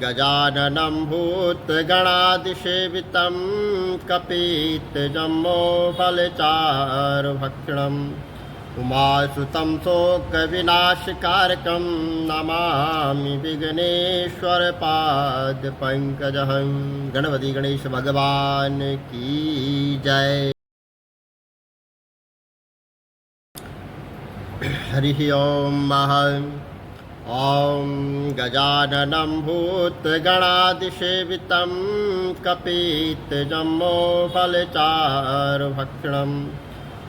गजाननं भूतगणादिसेवितं कपित्थजम्बोफलचारुभक्षणम् उमासुतं शोकविनाशकारकं नमामि विघ्नेश्वरपादपङ्कजं। गणपति गणेश भगवान की जय। हरिः ओम। ॐ गजाननं भूतगणादिसेवितं कपित्थजम्बोफलचारुभक्षणम्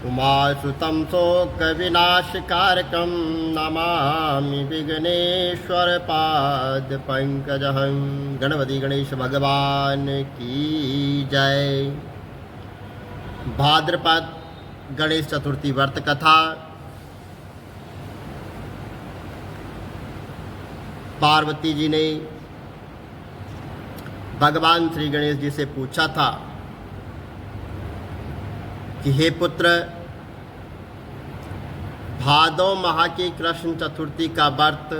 उमासुतं शोकविनाशकारकं नमामि विघ्नेश्वरपादपङ्कजं। गणपति गणेश भगवान की जय। भाद्रपद गणेश चतुर्थी व्रत कथा। पार्वती जी ने भगवान श्री गणेश जी से पूछा था कि हे पुत्र, भादो माह की कृष्ण चतुर्थी का व्रत,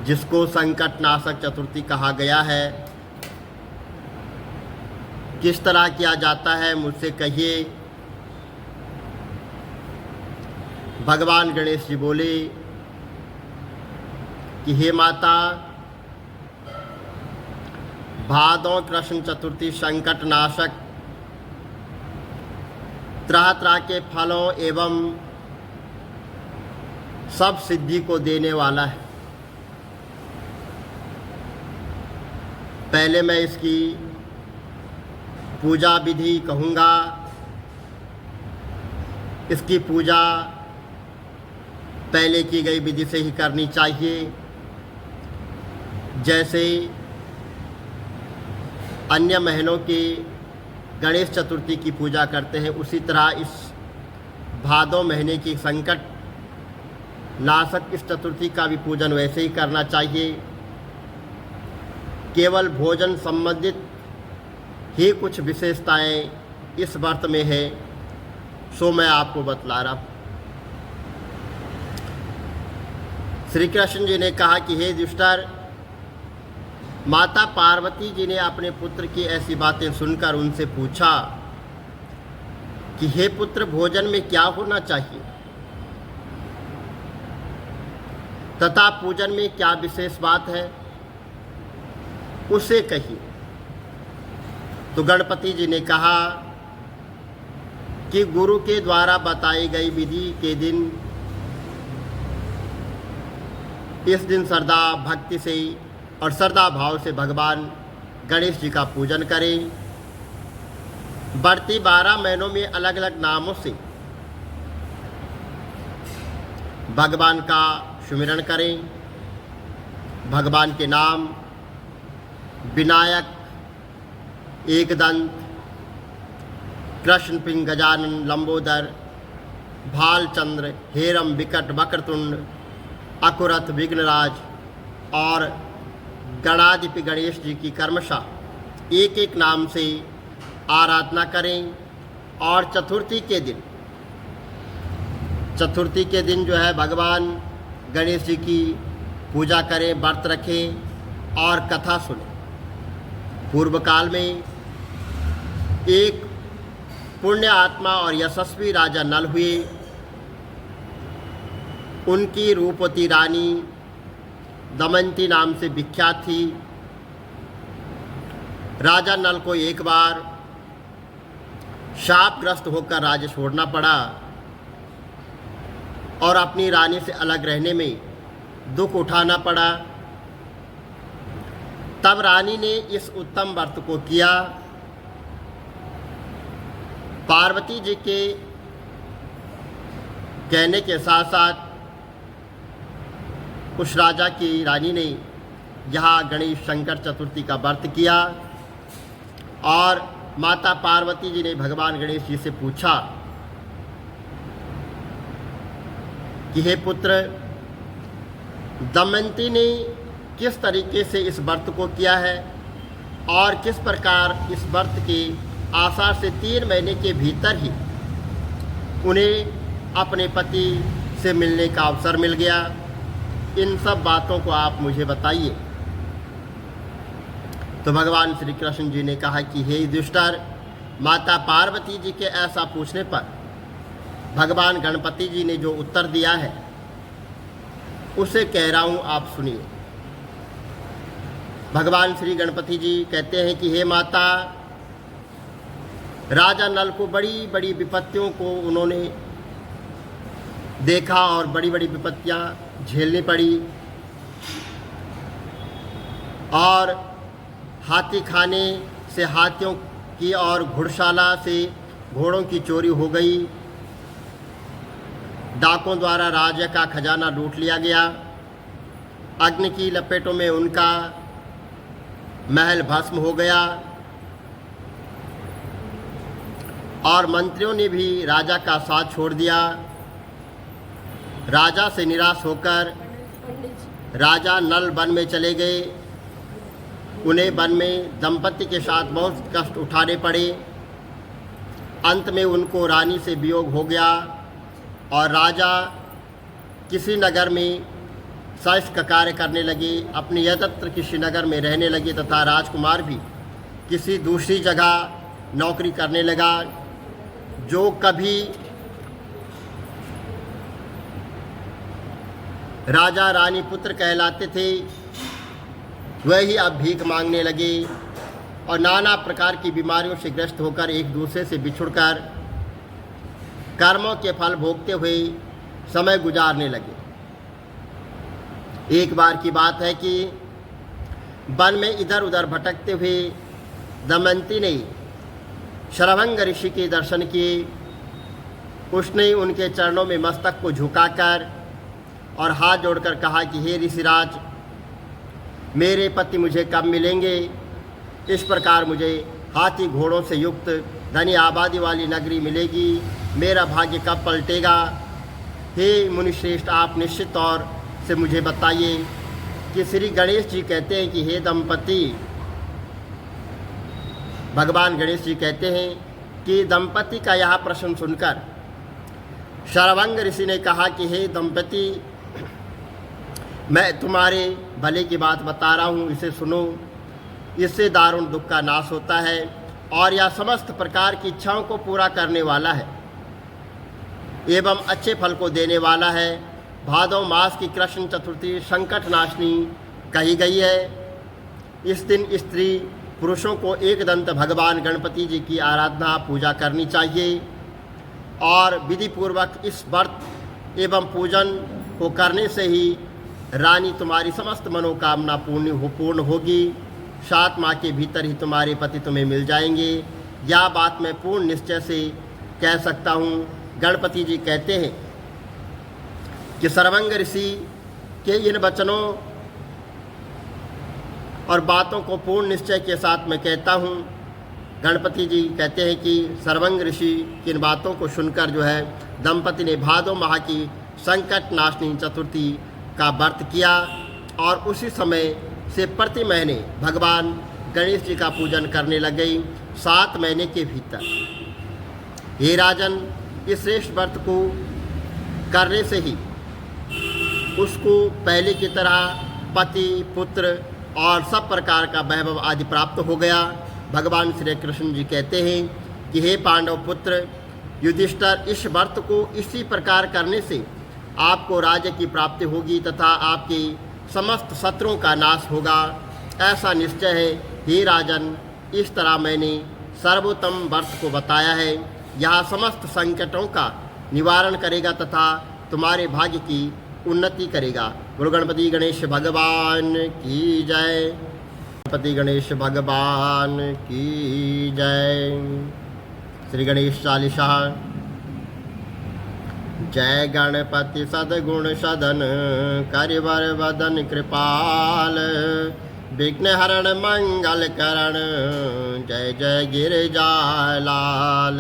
जिसको संकट नाशक चतुर्थी कहा गया है, किस तरह किया जाता है, मुझसे कहिए। भगवान गणेश जी बोले कि हे माता, भादो कृष्ण चतुर्थी संकट नाशक तरह तरह के फलों एवं सब सिद्धि को देने वाला है। पहले मैं इसकी पूजा विधि कहूँगा। इसकी पूजा पहले की गई विधि से ही करनी चाहिए। जैसे अन्य महीनों की गणेश चतुर्थी की पूजा करते हैं, उसी तरह इस भादो महीने की संकट नाशक इस चतुर्थी का भी पूजन वैसे ही करना चाहिए। केवल भोजन संबंधित ही कुछ विशेषताएं इस व्रत में है, सो मैं आपको बतला रहा हूँ। श्री कृष्ण जी ने कहा कि हे युधिष्ठिर, माता पार्वती जी ने अपने पुत्र की ऐसी बातें सुनकर उनसे पूछा कि हे पुत्र, भोजन में क्या होना चाहिए तथा पूजन में क्या विशेष बात है, उसे कहिए। तो गणपति जी ने कहा कि गुरु के द्वारा बताई गई विधि के दिन, इस दिन श्रद्धा भक्ति से और श्रद्धा भाव से भगवान गणेश जी का पूजन करें। बढ़ती 12 महीनों में अलग अलग नामों से भगवान का सुमिरन करें। भगवान के नाम विनायक, एकदंत, कृष्णपिंग, गजानन, लंबोदर, भालचंद्र, हेरम, विकट, वक्रतुंड, अकुरथ, विघ्नराज और गणाधिपति गणेश जी की क्रमशः एक एक नाम से आराधना करें। और चतुर्थी के दिन जो है भगवान गणेश जी की पूजा करें, व्रत रखें और कथा सुनें। पूर्व काल में एक पुण्य आत्मा और यशस्वी राजा नल हुए। उनकी रूपवती रानी दमयंती नाम से विख्यात थी। राजा नल को एक बार शापग्रस्त होकर राज्य छोड़ना पड़ा और अपनी रानी से अलग रहने में दुख उठाना पड़ा। तब रानी ने इस उत्तम व्रत को किया। पार्वती जी के कहने के साथ साथ उस राजा की रानी ने यहाँ गणेश शंकर चतुर्थी का व्रत किया। और माता पार्वती जी ने भगवान गणेश जी से पूछा कि हे पुत्र, दमयंती ने किस तरीके से इस व्रत को किया है और किस प्रकार इस व्रत के आसार से 3 महीने के भीतर ही उन्हें अपने पति से मिलने का अवसर मिल गया। इन सब बातों को आप मुझे बताइए। तो भगवान श्री कृष्ण जी ने कहा कि हे युधिष्ठिर, माता पार्वती जी के ऐसा पूछने पर भगवान गणपति जी ने जो उत्तर दिया है उसे कह रहा हूँ, आप सुनिए। भगवान श्री गणपति जी कहते हैं कि हे माता, राजा नल को बड़ी बड़ी विपत्तियों को उन्होंने देखा और बड़ी बड़ी विपत्तियां झेलनी पड़ी, और हाथी खाने से हाथियों की और घुड़शाला से घोड़ों की चोरी हो गई, डाकों द्वारा राज्य का खजाना लूट लिया गया, अग्नि की लपेटों में उनका महल भस्म हो गया, और मंत्रियों ने भी राजा का साथ छोड़ दिया। राजा से निराश होकर राजा नल वन में चले गए। उन्हें वन में दंपति के साथ बहुत कष्ट उठाने पड़े। अंत में उनको रानी से वियोग हो गया और राजा किसी नगर में शासक कार्य करने लगे, अपने यतत्र किसी नगर में रहने लगे, तथा राजकुमार भी किसी दूसरी जगह नौकरी करने लगा। जो कभी राजा रानी पुत्र कहलाते थे वही अब भीख मांगने लगे और नाना प्रकार की बीमारियों से ग्रस्त होकर एक दूसरे से बिछुड़कर कर्मों के फल भोगते हुए समय गुजारने लगे। एक बार की बात है कि वन में इधर उधर भटकते हुए दमयंती ने शरभंग ऋषि के दर्शन किए। उसने उनके चरणों में मस्तक को झुकाकर और हाथ जोड़कर कहा कि हे ऋषिराज, मेरे पति मुझे कब मिलेंगे? इस प्रकार मुझे हाथी घोड़ों से युक्त धनी आबादी वाली नगरी मिलेगी। मेरा भाग्य कब पलटेगा? हे मुनिश्रेष्ठ, आप निश्चित तौर से मुझे बताइए। कि श्री गणेश जी कहते हैं कि हे दंपति, भगवान गणेश जी कहते हैं कि दंपति का यह प्रश्न सुनकर शरभंग ऋषि ने कहा कि हे दंपति, मैं तुम्हारे भले की बात बता रहा हूँ, इसे सुनो। इससे दारुण दुख का नाश होता है और यह समस्त प्रकार की इच्छाओं को पूरा करने वाला है एवं अच्छे फल को देने वाला है। भादव मास की कृष्ण चतुर्थी संकट नाशनी कही गई है। इस दिन स्त्री पुरुषों को एक दंत भगवान गणपति जी की आराधना पूजा करनी चाहिए और विधि पूर्वक इस व्रत एवं पूजन को करने से ही रानी तुम्हारी समस्त मनोकामना पूर्ण होगी। 7 माह के भीतर ही तुम्हारे पति तुम्हें मिल जाएंगे। यह बात मैं पूर्ण निश्चय से कह सकता हूँ। गणपति जी कहते हैं कि शरभंग ऋषि के इन वचनों और बातों को पूर्ण निश्चय के साथ मैं कहता हूँ। गणपति जी कहते हैं कि शरभंग ऋषि की इन बातों को सुनकर जो है दंपति ने भादो माह की संकट नाशनी चतुर्थी का व्रत किया और उसी समय से प्रति महीने भगवान गणेश जी का पूजन करने लग गई 7 महीने के भीतर। हे राजन, इस श्रेष्ठ व्रत को करने से ही उसको पहले की तरह पति, पुत्र और सब प्रकार का वैभव आदि प्राप्त हो गया। भगवान श्री कृष्ण जी कहते हैं कि हे पांडव पुत्र युधिष्ठिर, इस व्रत को इसी प्रकार करने से आपको राज्य की प्राप्ति होगी तथा आपके समस्त शत्रुओं का नाश होगा। ऐसा निश्चय है हे राजन, इस तरह मैंने सर्वोत्तम व्रत को बताया है। यह समस्त संकटों का निवारण करेगा तथा तुम्हारे भाग्य की उन्नति करेगा। गुरु गणपति गणेश भगवान की जय। गणपति गणेश भगवान की जय। श्री गणेश चालीसा। जय गणपति सद्गुण सदन, करिवर वदन कृपाल, विघ्न हरण मंगल करण, जय जय गिरिजालाल।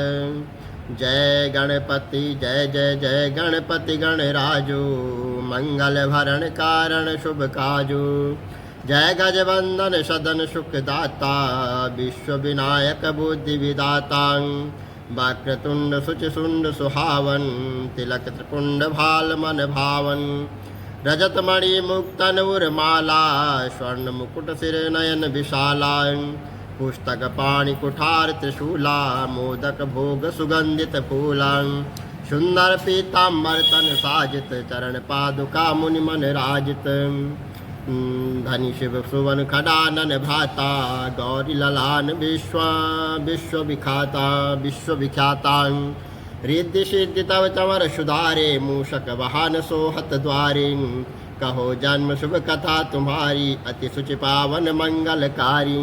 जय गणपति जय जय जय गणपति गणराजो, मंगल भरण कारण शुभ काजो। जय गजवंदन सदन सुखदाता, विश्व विनायक बुद्धि विदाता। वक्रतुंड सुचिसुंड सुहावन, तिलक त्रिपुंड भाल मन भावन। रजत मणि मुक्तन उर्माला स्वर्ण मुकुट सिर नयन विशाला पुस्तक पाणि कुठार त्रिशूला मोदक भोग सुगंधित फूला सुंदर पीताम्बर तन साजित चरण पादुका मुनि मन राजित धनी शिव सुवन खडानन भ्राता गौरी ललान विश्व विख्याता रिद्धि सिद्धि तव चमर सुधारे मूषक वाहन सोहत द्वारे कहो जन्म शुभ कथा तुम्हारी अति सुचि पावन मंगलकारी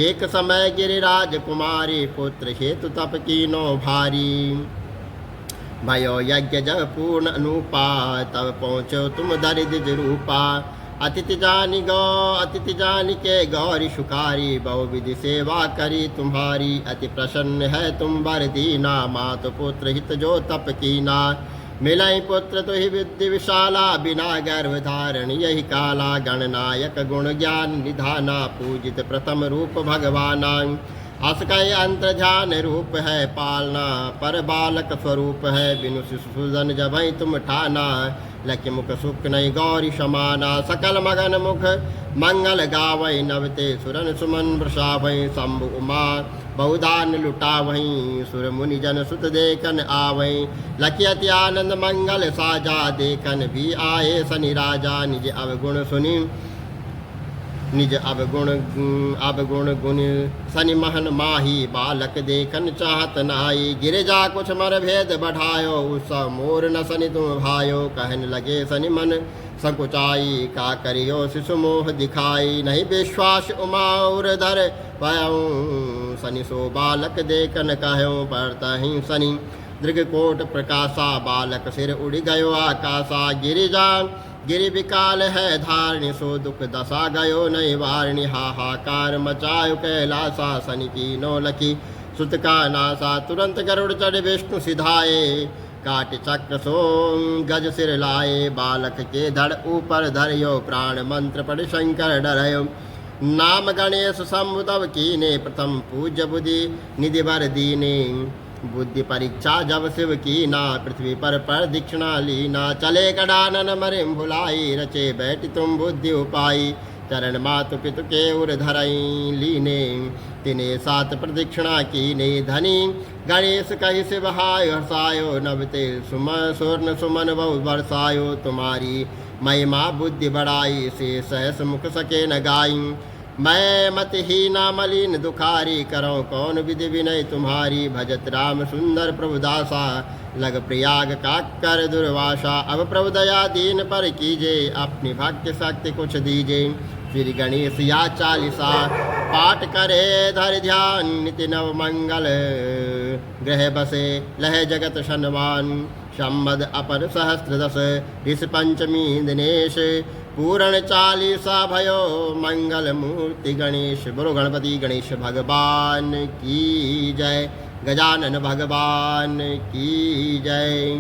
एक समय गिरिराज कुमारी पुत्र हेतु तप कीनो भारी भयो यज्ञ जब पूर्ण अनुपा तब पहुँचो तुम दरिद्र रूपा अतिथि जानी के गौरी सुखारी बहुविधि सेवा करी तुम्हारी अति प्रसन्न है तुम वर दीना मातु पुत्र हित जो तप कीना मिलई पुत्र तो ही विद्य विशाला बिना गर्भ धारण यही काला गणनायक गुण ज्ञान निधाना पूजित प्रथम रूप भगवाना असकय अंतर ध्यान रूप है पालना पर बालक स्वरूप है बिनु शिशुधन जब तुम ठाना लक्ष्य मुख सुख नहीं गौरी समाना सकल मगन मुख मंगल गावई नवते सुरन सुमन वृषावई शंभु उमा बहुदान लुटावहीं सुर मुनि जन सुत देखन आवई लखियति आनंद मंगल साजा देखन भी आए शनि राजा निज अवगुण सुनी निज अवगुण गुण शनि महन माही बालक देखन चाहत नाई गिरिजा कुछ मर भेद बढ़ायो उस मोर न शनि तुम भायो कहन लगे शनि मन संकुचाई का करियो शिशु मोह दिखाई नहीं विश्वास उमा और धर पयऊँ शनि सो बालक देखन कहो पड़ता ही शनि दृगकोट प्रकाशा बालक सिर उड़ गयो आकाशा गिरिजा गिरि विकाल है धारणी सो दुख दशा गयो नहीं वारणी हाहाकार मचायो कैलासा शनि की नो लखी सुत का नासा तुरंत गरुड़ चढ़ विष्णु सिधाए काट चक्र सो गज सिर लाए बालक के धड़ ऊपर धरियो प्राण मंत्र पढ़ शंकर डरयो नाम गणेश संबुधव कीने प्रथम पूज्य बुद्धि निधि वर दीने बुद्धि परीक्षा जब शिव की ना पृथ्वी पर दीक्षिणा लीना चले कडानन मरिम भुलाई रचे बैठी तुम बुद्धि उपाई चरण मातु पितु के उर धरई लीने तिने सात प्रदक्षिणा कीने धनी गणेश कहि शिव हाय हर्षायो नवते सुमन सुमन बहु बरसायो तुम्हारी महिमा बुद्धि बढ़ाई से सहस मुख सके न गाई मैं मतहीना मलिन दुखारी करो कौन विधि विनय तुम्हारी भजत राम सुंदर प्रभुदासा लग प्रयाग का कर दुर्वासा अब प्रभु दया दीन पर कीजे अपनी भक्ति शक्ति कुछ दीजे श्री गणेश या चालीसा पाठ करे धर ध्यान निति नव मंगल ग्रह बसे लह जगत सन्मान संबद अपर सहस्त्र दस ऋष पंचमी दिनेश पूर्ण चालीसा भयो मंगल मूर्ति गणेश बोलो गणपति गणेश भगवान की जय गजानन भगवान की जय।